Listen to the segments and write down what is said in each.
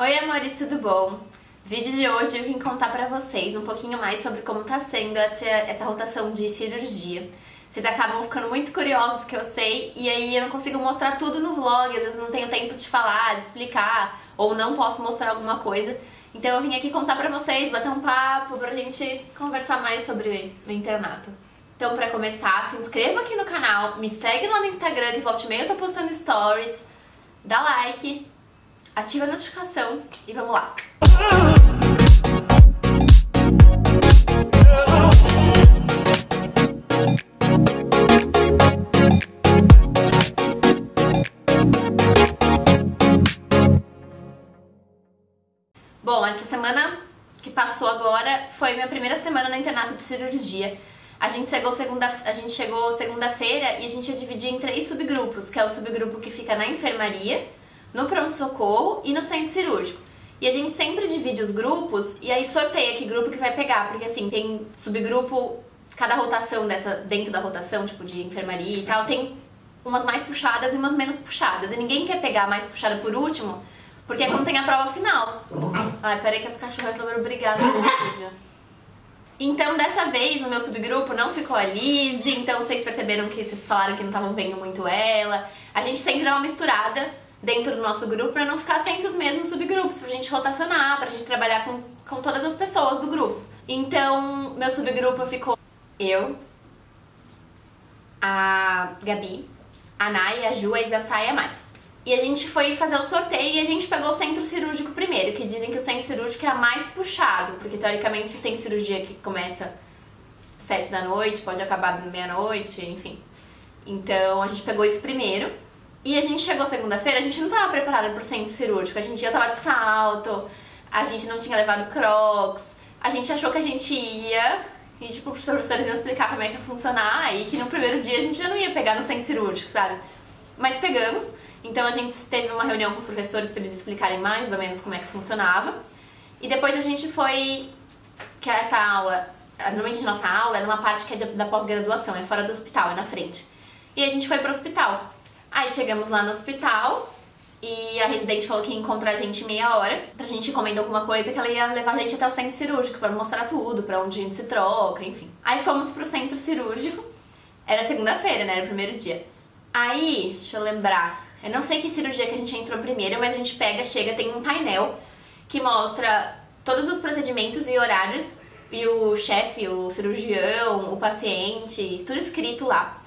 Oi amores, tudo bom? Vídeo de hoje eu vim contar pra vocês um pouquinho mais sobre como tá sendo essa rotação de cirurgia. Vocês acabam ficando muito curiosos, que eu sei, e aí eu não consigo mostrar tudo no vlog, às vezes não tenho tempo de falar, de explicar, ou não posso mostrar alguma coisa. Então eu vim aqui contar pra vocês, bater um papo, pra gente conversar mais sobre o internato. Então pra começar, se inscreva aqui no canal, me segue lá no Instagram, que volta e meia eu tô postando stories, dá like, ativa a notificação e vamos lá! Bom, essa semana que passou agora foi minha primeira semana no internato de cirurgia. A gente chegou segunda-feira e a gente ia dividir em 3 subgrupos, que é o subgrupo que fica na enfermaria, no pronto-socorro e no centro cirúrgico. E a gente sempre divide os grupos e aí sorteia que grupo que vai pegar, porque assim, tem subgrupo, cada rotação dentro da rotação, tipo de enfermaria e tal, tem umas mais puxadas e umas menos puxadas. E ninguém quer pegar a mais puxada por último, porque é quando tem a prova final. Ai, peraí que as cachorras foram brigar no vídeo. Então, dessa vez, no meu subgrupo não ficou a Liz, então vocês perceberam que vocês falaram que não estavam vendo muito ela. A gente sempre dá uma misturada dentro do nosso grupo pra não ficar sempre os mesmos subgrupos, pra gente rotacionar, pra gente trabalhar com todas as pessoas do grupo. Então, meu subgrupo ficou eu, a Gabi, a Nay, a Ju, a Isassá e a Mais. E a gente foi fazer o sorteio e a gente pegou o centro cirúrgico primeiro, que dizem que o centro cirúrgico é a mais puxado, porque teoricamente se tem cirurgia que começa 7 da noite, pode acabar meia-noite, enfim. Então a gente pegou isso primeiro. E a gente chegou segunda-feira, a gente não tava preparada pro centro cirúrgico, a gente já tava de salto, a gente não tinha levado crocs, a gente achou que a gente ia e tipo, os professores iam explicar como é que ia funcionar e que no primeiro dia a gente já não ia pegar no centro cirúrgico, sabe? Mas pegamos, então a gente teve uma reunião com os professores para eles explicarem mais ou menos como é que funcionava. E depois a gente foi, que essa aula, normalmente a nossa aula é numa parte que é da pós-graduação, é fora do hospital, é na frente. E a gente foi pro hospital. Aí chegamos lá no hospital e a residente falou que ia encontrar a gente em meia hora pra gente encomendar alguma coisa, que ela ia levar a gente até o centro cirúrgico pra mostrar tudo, pra onde a gente se troca, enfim. Aí fomos pro centro cirúrgico, era segunda-feira, né, era o primeiro dia. Aí, deixa eu lembrar, eu não sei que cirurgia que a gente entrou primeiro, mas a gente chega, tem um painel que mostra todos os procedimentos e horários, e o chefe, o cirurgião, o paciente, tudo escrito lá,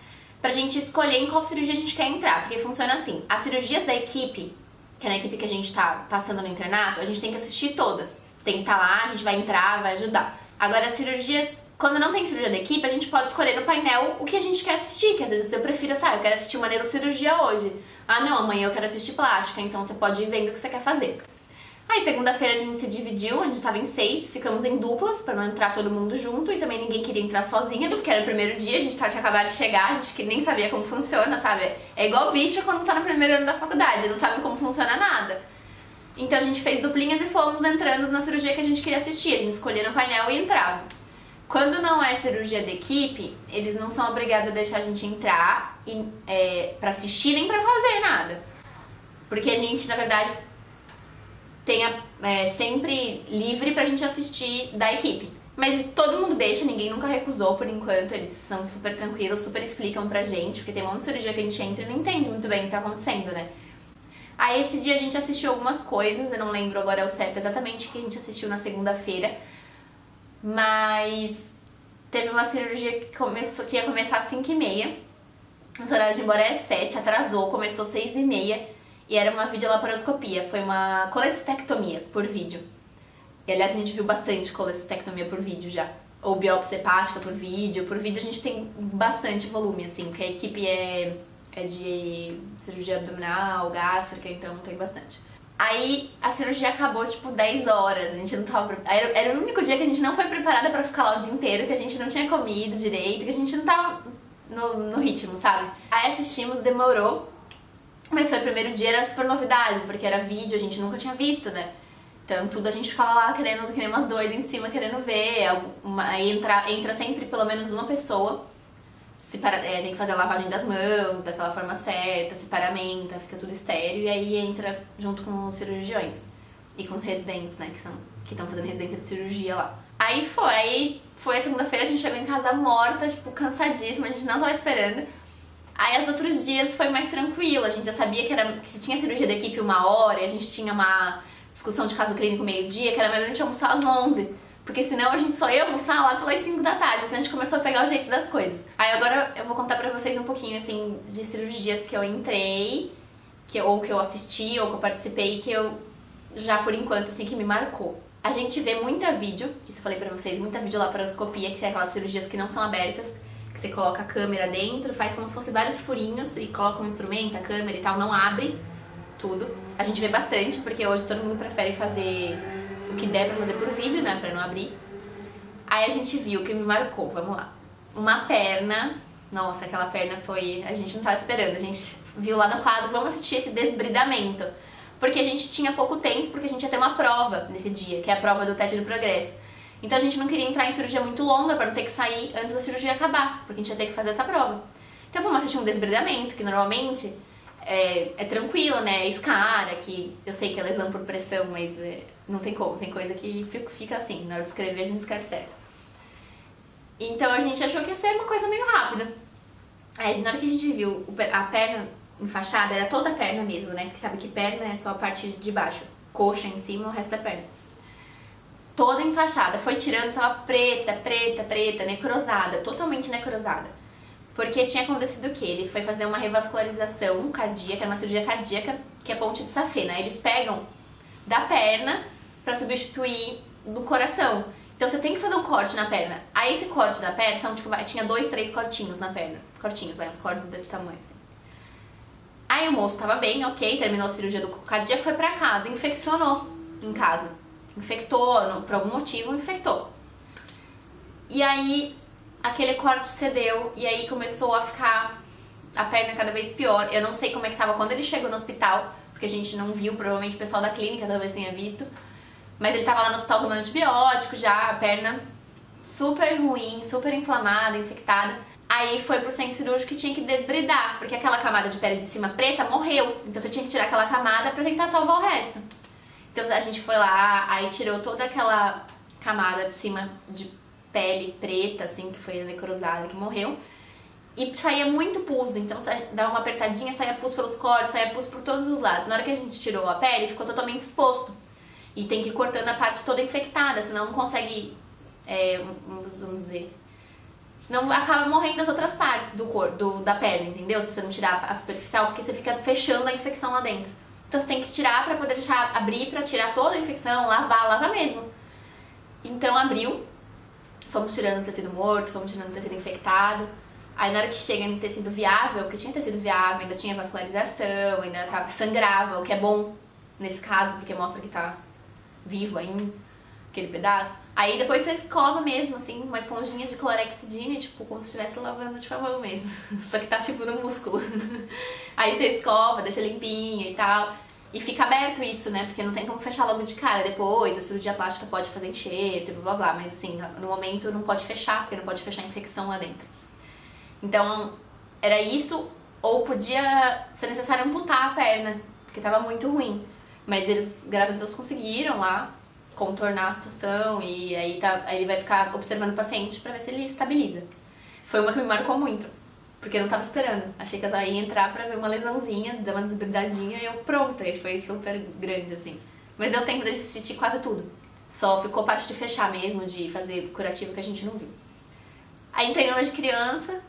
pra gente escolher em qual cirurgia a gente quer entrar, porque funciona assim, as cirurgias da equipe, que é na equipe que a gente tá passando no internato, a gente tem que assistir todas, tem que estar lá, a gente vai entrar, vai ajudar. Agora as cirurgias, quando não tem cirurgia da equipe, a gente pode escolher no painel o que a gente quer assistir, que às vezes eu prefiro, sabe, eu quero assistir uma neurocirurgia hoje, ah não, amanhã eu quero assistir plástica, então você pode ir vendo o que você quer fazer. Aí segunda-feira a gente se dividiu, a gente tava em 6, ficamos em duplas pra não entrar todo mundo junto e também ninguém queria entrar sozinha, porque era o primeiro dia, a gente tinha acabado de chegar, a gente que nem sabia como funciona, sabe? É igual bicho quando tá no primeiro ano da faculdade, não sabe como funciona nada. Então a gente fez duplinhas e fomos entrando na cirurgia que a gente queria assistir, a gente escolhia no painel e entrava. Quando não é cirurgia da equipe, eles não são obrigados a deixar a gente entrar pra assistir nem pra fazer nada. Porque a gente, na verdade, tem sempre livre pra gente assistir da equipe. Mas todo mundo deixa, ninguém nunca recusou por enquanto, eles são super tranquilos, super explicam pra gente, porque tem um monte de cirurgia que a gente entra e não entende muito bem o que tá acontecendo, né? Aí esse dia a gente assistiu algumas coisas, eu não lembro agora ao certo exatamente o que a gente assistiu na segunda-feira, mas teve uma cirurgia que ia começar às 5h30, nosso horário de ir embora é 7, atrasou, começou às 6h30, e era uma videolaparoscopia, foi uma colestectomia por vídeo. E aliás a gente viu bastante colestectomia por vídeo já. Ou biópsia hepática por vídeo a gente tem bastante volume, assim, porque a equipe é de cirurgia abdominal, gástrica, então tem bastante. Aí a cirurgia acabou tipo 10 horas, a gente não tava... Era o único dia que a gente não foi preparada pra ficar lá o dia inteiro, que a gente não tinha comido direito, que a gente não tava no ritmo, sabe? Aí assistimos, demorou. Mas foi o primeiro dia, era super novidade, porque era vídeo, a gente nunca tinha visto, né? Então tudo a gente ficava lá querendo, que nem umas doidas em cima, querendo ver. Aí entra sempre pelo menos uma pessoa, tem que fazer a lavagem das mãos, daquela forma certa, se paramenta, fica tudo estéreo, e aí entra junto com os cirurgiões. e com os residentes, né, que estão fazendo residência de cirurgia lá. Aí foi a segunda-feira, a gente chegou em casa morta, tipo, cansadíssima, a gente não tava esperando. Aí os outros dias foi mais tranquilo, a gente já sabia que se tinha cirurgia da equipe 1h e a gente tinha uma discussão de caso clínico meio-dia, que era melhor a gente almoçar às 11. Porque senão a gente só ia almoçar lá pelas 5 da tarde, então a gente começou a pegar o jeito das coisas. Aí agora eu vou contar pra vocês um pouquinho, assim, de cirurgias que eu entrei, ou que eu assisti, ou que eu participei, que eu já por enquanto, assim, que me marcou. A gente vê muita vídeo, isso eu falei pra vocês, muita videolaparoscopia, que é aquelas cirurgias que não são abertas, que você coloca a câmera dentro, faz como se fosse vários furinhos e coloca um instrumento, a câmera e tal, não abre tudo. A gente vê bastante, porque hoje todo mundo prefere fazer o que der pra fazer por vídeo, né, pra não abrir. Aí a gente viu o que me marcou, vamos lá. Uma perna, nossa, aquela perna foi... a gente não tava esperando, a gente viu lá no quadro, vamos assistir esse desbridamento. Porque a gente tinha pouco tempo, porque a gente ia ter uma prova nesse dia, que é a prova do teste do progresso. Então a gente não queria entrar em cirurgia muito longa pra não ter que sair antes da cirurgia acabar, porque a gente ia ter que fazer essa prova. Então vamos assistir um desbridamento, que normalmente é tranquilo, né? É escara, que eu sei que é lesão por pressão, mas não tem como, tem coisa que fica assim, na hora de escrever a gente escreve certo. Então a gente achou que ia ser uma coisa meio rápida. Aí na hora que a gente viu a perna enfaixada, era toda a perna mesmo, né? Que sabe que perna é só a parte de baixo, coxa em cima, o resto da perna. Toda enfaixada, foi tirando, tava preta, necrosada, totalmente necrosada. Porque tinha acontecido o quê? Ele foi fazer uma revascularização cardíaca, uma cirurgia cardíaca, que é ponte de Safena, né? Eles pegam da perna pra substituir do coração. Então você tem que fazer um corte na perna. Aí esse corte da perna, são, tipo, tinha 2, 3 cortinhos na perna. Cortinhos, uns cortes desse tamanho, assim. Aí o moço tava bem, ok, terminou a cirurgia do cardíaco, foi pra casa, infeccionou em casa. Infectou, por algum motivo, infectou. E aí aquele corte cedeu e aí começou a ficar a perna cada vez pior. Eu não sei como é que tava quando ele chegou no hospital, porque a gente não viu, provavelmente o pessoal da clínica talvez tenha visto. Mas ele tava lá no hospital tomando antibiótico já, a perna super ruim, super inflamada, infectada. Aí foi pro centro cirúrgico que tinha que desbridar, porque aquela camada de pele de cima preta morreu. Então você tinha que tirar aquela camada pra tentar salvar o resto. Então a gente foi lá, aí tirou toda aquela camada de cima de pele preta, assim, que foi necrosada, que morreu. E saía muito pus, então dava uma apertadinha, saía pus pelos cortes, saía pus por todos os lados. Na hora que a gente tirou a pele, ficou totalmente exposto. E tem que ir cortando a parte toda infectada, senão não consegue, vamos dizer... Senão acaba morrendo as outras partes da perna, entendeu? Se você não tirar a superficial, porque você fica fechando a infecção lá dentro. Então você tem que tirar pra poder deixar abrir, pra tirar toda a infecção, lavar mesmo. Então abriu, fomos tirando o tecido morto, fomos tirando o tecido infectado. Aí na hora que chega em tecido viável, porque tinha tecido viável, ainda tinha vascularização, ainda sangrava, o que é bom nesse caso, porque mostra que tá vivo ainda, aquele pedaço. Aí depois você escova mesmo, assim, uma esponjinha de clorexidina, tipo, como se estivesse lavando de favor mesmo. Só que tá tipo no músculo. Aí você escova, deixa limpinha e tal. E fica aberto isso, né? Porque não tem como fechar logo de cara depois. A cirurgia plástica pode fazer enxerto e blá blá blá. Mas assim, no momento não pode fechar, porque não pode fechar a infecção lá dentro. Então, era isso, ou podia ser necessário amputar a perna, porque tava muito ruim. Mas eles, graças a Deus, conseguiram lá contornar a situação e aí ele vai ficar observando o paciente pra ver se ele estabiliza. Foi uma que me marcou muito, porque eu não tava esperando. Achei que ela ia entrar pra ver uma lesãozinha, dar uma desbridadinha e eu pronta. E foi super grande, assim. Mas deu tempo de assistir quase tudo. Só ficou parte de fechar mesmo, de fazer curativo que a gente não viu. Aí entrei na de criança,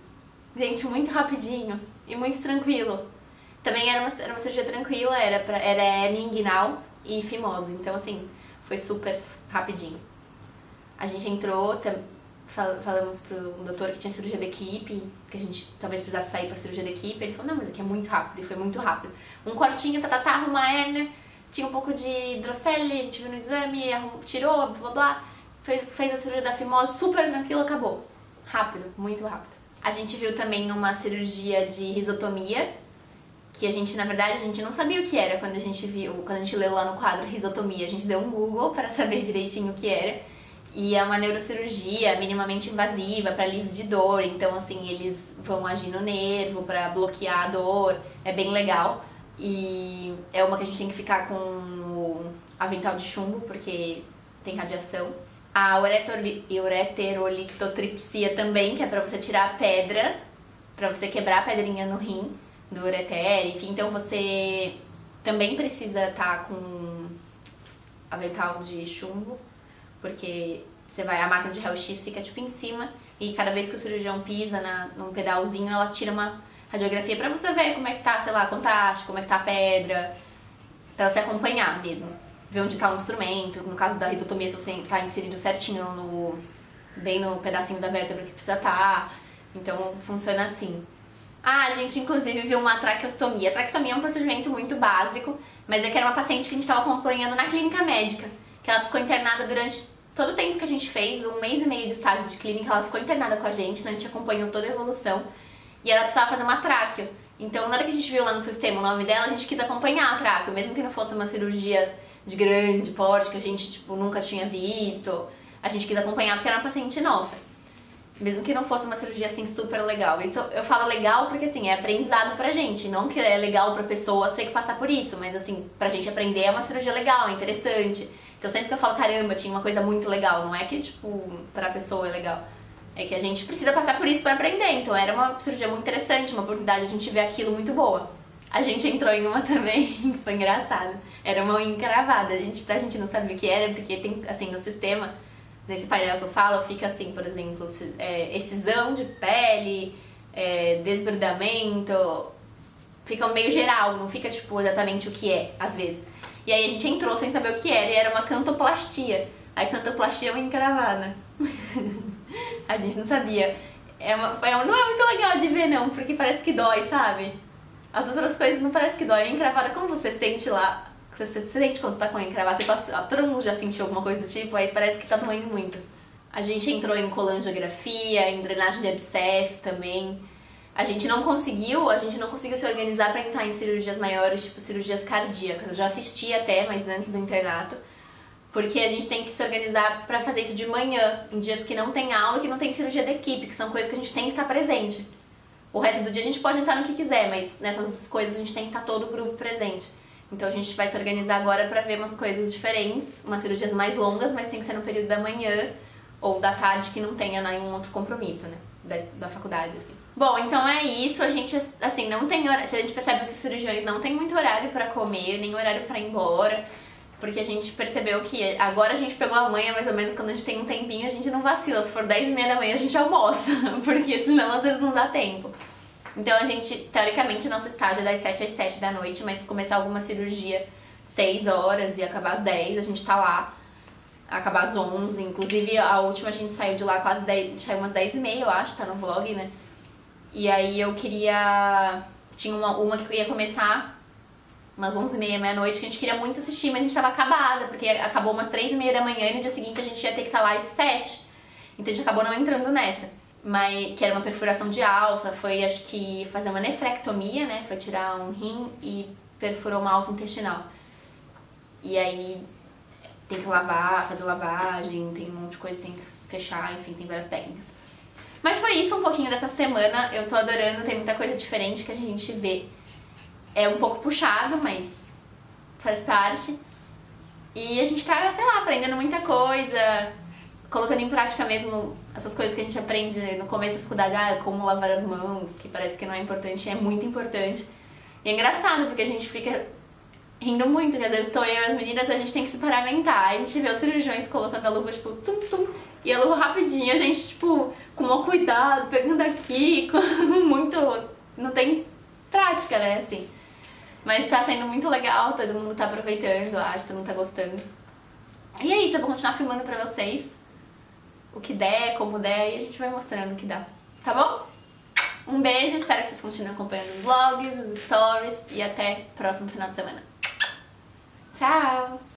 gente, muito rapidinho e muito tranquilo. Também era uma cirurgia tranquila, era hernia inguinal e fimose, então assim, foi super rapidinho. A gente entrou, falamos pro doutor que tinha cirurgia da equipe, que a gente talvez precisasse sair pra cirurgia da equipe, ele falou, não, mas aqui é muito rápido, e foi muito rápido. Um cortinho, uma hérnia, tinha um pouco de hidrocele, a gente viu no exame, tirou, blá blá, fez a cirurgia da fimose, super tranquilo, acabou. Rápido, muito rápido. A gente viu também uma cirurgia de risotomia, que a gente, na verdade, a gente não sabia o que era quando a gente leu lá no quadro risotomia. A gente deu um Google para saber direitinho o que era. E é uma neurocirurgia minimamente invasiva para alívio de dor. Então, assim, eles vão agir no nervo para bloquear a dor. É bem legal. E é uma que a gente tem que ficar com avental de chumbo, porque tem radiação. A ureterolitotripsia também, que é pra você tirar a pedra, pra você quebrar a pedrinha no rim do ureter, enfim. Então você também precisa estar com avental de chumbo, porque a máquina de raio-x fica tipo em cima e cada vez que o cirurgião pisa num pedalzinho, ela tira uma radiografia pra você ver como é que tá, sei lá, a contraste, como é que tá a pedra, pra você acompanhar mesmo. Ver onde tá o instrumento, no caso da risotomia, se você tá inserido certinho bem no pedacinho da vértebra que precisa estar. Então funciona assim. A gente inclusive viu uma traqueostomia. A traqueostomia é um procedimento muito básico, mas é que era uma paciente que a gente estava acompanhando na clínica médica, que ela ficou internada durante todo o tempo que a gente fez, 1 mês e meio de estágio de clínica, ela ficou internada com a gente, né? A gente acompanhou toda a evolução, e ela precisava fazer uma tráqueo. Então, na hora que a gente viu lá no sistema o nome dela, a gente quis acompanhar a tráqueo, mesmo que não fosse uma cirurgia de grande porte, que a gente, tipo, nunca tinha visto, a gente quis acompanhar porque era uma paciente nossa. Mesmo que não fosse uma cirurgia, assim, super legal. Isso eu falo legal porque, assim, é aprendizado pra gente. Não que é legal pra pessoa ter que passar por isso, mas, assim, pra gente aprender é uma cirurgia legal, é interessante. Então, sempre que eu falo, caramba, tinha uma coisa muito legal, não é que, tipo, pra pessoa é legal. É que a gente precisa passar por isso pra aprender. Então, era uma cirurgia muito interessante, uma oportunidade de a gente ver aquilo muito boa. A gente entrou em uma também, que foi engraçado. Era uma unha encravada. A gente não sabia o que era, porque tem, assim, no sistema, nesse painel que eu falo, fica assim, por exemplo, excisão de pele, desbridamento, fica meio geral, não fica, tipo, exatamente o que é, às vezes. E aí a gente entrou sem saber o que era, e era uma cantoplastia. Aí cantoplastia é uma encravada. A gente não sabia. Não é muito legal de ver, não, porque parece que dói, sabe? As outras coisas não parece que dói. A encravada, como você sente lá, você sente quando você tá com a encravada, todo mundo já sentiu alguma coisa do tipo, aí parece que tá doendo muito. A gente entrou em colangiografia, em drenagem de abscesso também. A gente não conseguiu se organizar pra entrar em cirurgias maiores, tipo cirurgias cardíacas. Eu já assisti até, mas antes do internato. Porque a gente tem que se organizar pra fazer isso de manhã, em dias que não tem aula e que não tem cirurgia da equipe, que são coisas que a gente tem que estar presente. O resto do dia a gente pode entrar no que quiser, mas nessas coisas a gente tem que estar todo o grupo presente. Então a gente vai se organizar agora pra ver umas coisas diferentes, umas cirurgias mais longas, mas tem que ser no período da manhã ou da tarde que não tenha nenhum outro compromisso, né, da faculdade, assim. Bom, então é isso, a gente, assim, não tem horário, se a gente percebe que os cirurgiões não tem muito horário pra comer, nem horário pra ir embora, porque a gente percebeu que agora a gente pegou a manha, mais ou menos, quando a gente tem um tempinho, a gente não vacila, se for 10h30 da manhã a gente almoça, porque senão às vezes não dá tempo. Então a gente, teoricamente, nosso estágio é das 7 às 7 da noite, mas se começar alguma cirurgia 6 horas e acabar às 10, a gente tá lá, acabar às 11, inclusive a última a gente saiu de lá quase 10, saiu umas 10h30, eu acho, tá no vlog, né? E aí eu tinha uma que ia começar umas 11h30, meia-noite, que a gente queria muito assistir, mas a gente tava acabada, porque acabou umas 3h30 da manhã e no dia seguinte a gente ia ter que estar lá às 7. Então a gente acabou não entrando nessa. Mas que era uma perfuração de alça, foi acho que fazer uma nefrectomia, né? Foi tirar um rim e perfurou uma alça intestinal. E aí tem que lavar, fazer lavagem, tem um monte de coisa, tem que fechar, enfim, tem várias técnicas. Mas foi isso um pouquinho dessa semana, eu tô adorando, tem muita coisa diferente que a gente vê. É um pouco puxado, mas faz parte. E a gente tá, sei lá, aprendendo muita coisa, colocando em prática mesmo essas coisas que a gente aprende no começo da faculdade, como lavar as mãos, que parece que não é importante, é muito importante. E é engraçado, porque a gente fica rindo muito, que às vezes tô eu e as meninas, a gente tem que se paramentar, a gente vê os cirurgiões colocando a luva, tipo, tum, tum, e a luva rapidinho, a gente, tipo, com o maior cuidado, pegando aqui, com muito... não tem prática, né, assim. Mas tá sendo muito legal, todo mundo tá aproveitando, acho, todo mundo tá gostando. E é isso, eu vou continuar filmando pra vocês o que der, como der, e a gente vai mostrando o que dá, tá bom? Um beijo, espero que vocês continuem acompanhando os vlogs, os stories, e até o próximo final de semana. Tchau!